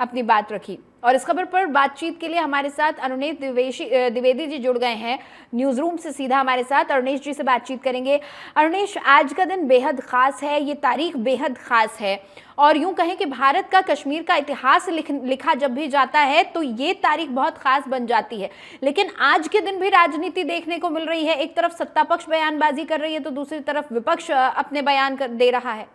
अपनी बात रखी। और इस खबर पर बातचीत के लिए हमारे साथ अरुणेश द्विवेदी जी जुड़ गए हैं न्यूज रूम से सीधा हमारे साथ। अरुणेश जी से बातचीत करेंगे। अरुणेश, आज का दिन बेहद खास है, ये तारीख बेहद खास है और यूं कहें कि भारत का कश्मीर का इतिहास लिखा जब भी जाता है तो ये तारीख बहुत खास बन जाती है। लेकिन आज के दिन भी राजनीति देखने को मिल रही है। एक तरफ सत्ता पक्ष बयानबाजी कर रही है तो दूसरी तरफ विपक्ष अपने बयान दे रहा है।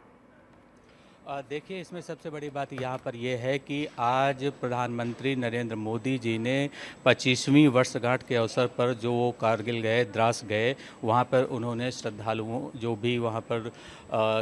देखिए, इसमें सबसे बड़ी बात यहाँ पर यह है कि आज प्रधानमंत्री नरेंद्र मोदी जी ने 25वीं वर्षगांठ के अवसर पर जो वो कारगिल गए, द्रास गए, वहाँ पर उन्होंने श्रद्धालुओं जो भी वहाँ पर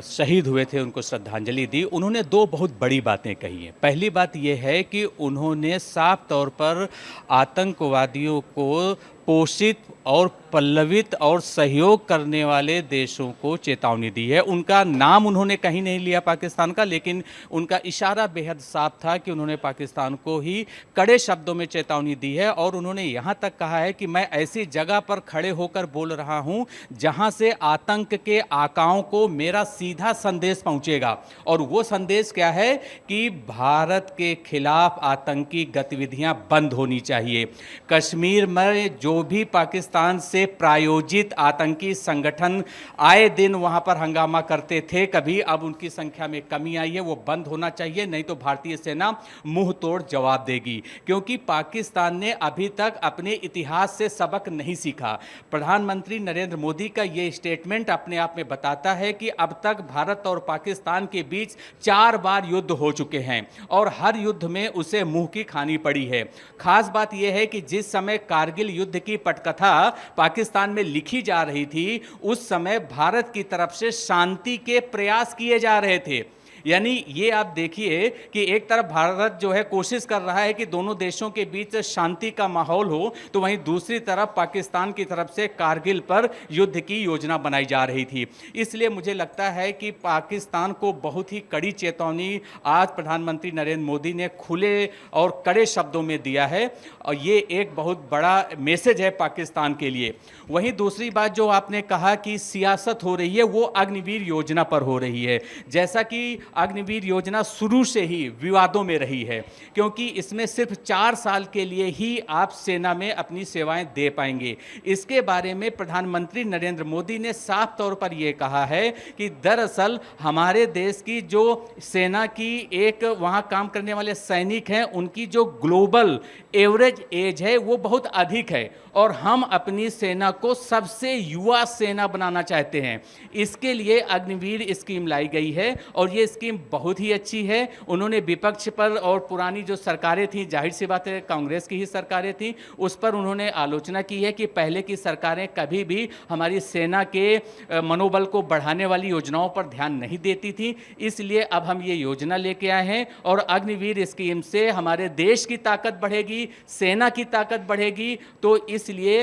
शहीद हुए थे उनको श्रद्धांजलि दी। उन्होंने दो बहुत बड़ी बातें कही हैं। पहली बात यह है कि उन्होंने साफ तौर पर आतंकवादियों को पोषित और पल्लवित और सहयोग करने वाले देशों को चेतावनी दी है। उनका नाम उन्होंने कहीं नहीं लिया पाकिस्तान का, लेकिन उनका इशारा बेहद साफ था कि उन्होंने पाकिस्तान को ही कड़े शब्दों में चेतावनी दी है। और उन्होंने यहाँ तक कहा है कि मैं ऐसी जगह पर खड़े होकर बोल रहा हूँ जहाँ से आतंक के आकाओं को मेरा सीधा संदेश पहुँचेगा। और वो संदेश क्या है कि भारत के खिलाफ आतंकी गतिविधियाँ बंद होनी चाहिए। कश्मीर में जो भी पाकिस्तान से प्रायोजित आतंकी संगठन आए दिन वहां पर हंगामा करते थे, कभी अब उनकी संख्या में कमी आई है, वो बंद होना चाहिए, नहीं तो भारतीय सेना मुंह तोड़ जवाब देगी। क्योंकि पाकिस्तान ने अभी तक अपने इतिहास से सबक नहीं सीखा। प्रधानमंत्री नरेंद्र मोदी का ये स्टेटमेंट अपने आप में बताता है कि अब तक भारत और पाकिस्तान के बीच 4 बार युद्ध हो चुके हैं और हर युद्ध में उसे मुंह की खानी पड़ी है। खास बात यह है कि जिस समय कारगिल युद्ध की पटकथा पाकिस्तान में लिखी जा रही थी, उस समय भारत की तरफ से शांति के प्रयास किए जा रहे थे। यानी ये आप देखिए कि एक तरफ भारत जो है कोशिश कर रहा है कि दोनों देशों के बीच शांति का माहौल हो, तो वहीं दूसरी तरफ पाकिस्तान की तरफ से कारगिल पर युद्ध की योजना बनाई जा रही थी। इसलिए मुझे लगता है कि पाकिस्तान को बहुत ही कड़ी चेतावनी आज प्रधानमंत्री नरेंद्र मोदी ने खुले और कड़े शब्दों में दिया है और ये एक बहुत बड़ा मैसेज है पाकिस्तान के लिए। वहीं दूसरी बात जो आपने कहा कि सियासत हो रही है, वो अग्निवीर योजना पर हो रही है। जैसा कि अग्निवीर योजना शुरू से ही विवादों में रही है, क्योंकि इसमें सिर्फ 4 साल के लिए ही आप सेना में अपनी सेवाएं दे पाएंगे। इसके बारे में प्रधानमंत्री नरेंद्र मोदी ने साफ तौर पर यह कहा है कि दरअसल हमारे देश की जो सेना की एक वहां काम करने वाले सैनिक हैं, उनकी जो ग्लोबल एवरेज एज है वो बहुत अधिक है और हम अपनी सेना को सबसे युवा सेना बनाना चाहते हैं। इसके लिए अग्निवीर स्कीम लाई गई है और ये स्कीम बहुत ही अच्छी है। उन्होंने विपक्ष पर और पुरानी जो सरकारें थी, जाहिर सी बात है कांग्रेस की ही सरकारें थी, उस पर उन्होंने आलोचना की है कि पहले की सरकारें कभी भी हमारी सेना के मनोबल को बढ़ाने वाली योजनाओं पर ध्यान नहीं देती थी। इसलिए अब हम ये योजना लेके आए हैं और अग्निवीर स्कीम से हमारे देश की ताकत बढ़ेगी, सेना की ताकत बढ़ेगी। तो इसलिए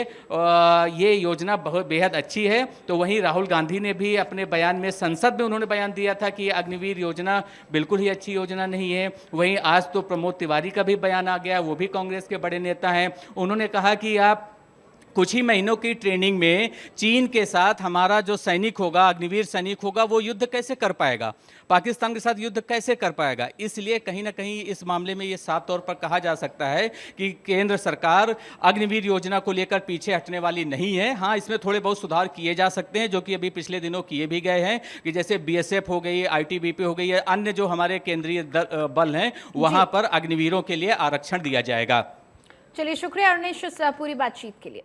ये योजना बहुत बेहद अच्छी है। तो वहीं राहुल गांधी ने भी अपने बयान में संसद में उन्होंने बयान दिया था कि अग्निवीर योजना बिल्कुल ही अच्छी योजना नहीं है। वहीं आज तो प्रमोद तिवारी का भी बयान आ गया, वो भी कांग्रेस के बड़े नेता हैं। उन्होंने कहा कि आप कुछ ही महीनों की ट्रेनिंग में चीन के साथ हमारा जो सैनिक होगा, अग्निवीर सैनिक होगा, वो युद्ध कैसे कर पाएगा, पाकिस्तान के साथ युद्ध कैसे कर पाएगा। इसलिए कहीं ना कहीं इस मामले में ये साफ तौर पर कहा जा सकता है कि केंद्र सरकार अग्निवीर योजना को लेकर पीछे हटने वाली नहीं है। हाँ, इसमें थोड़े बहुत सुधार किए जा सकते हैं, जो कि अभी पिछले दिनों किए भी गए हैं, कि जैसे BSF हो गई, ITBP हो गई, अन्य जो हमारे केंद्रीय बल हैं वहाँ पर अग्निवीरों के लिए आरक्षण दिया जाएगा। चलिए, शुक्रिया अरुणेश पूरी बातचीत के लिए।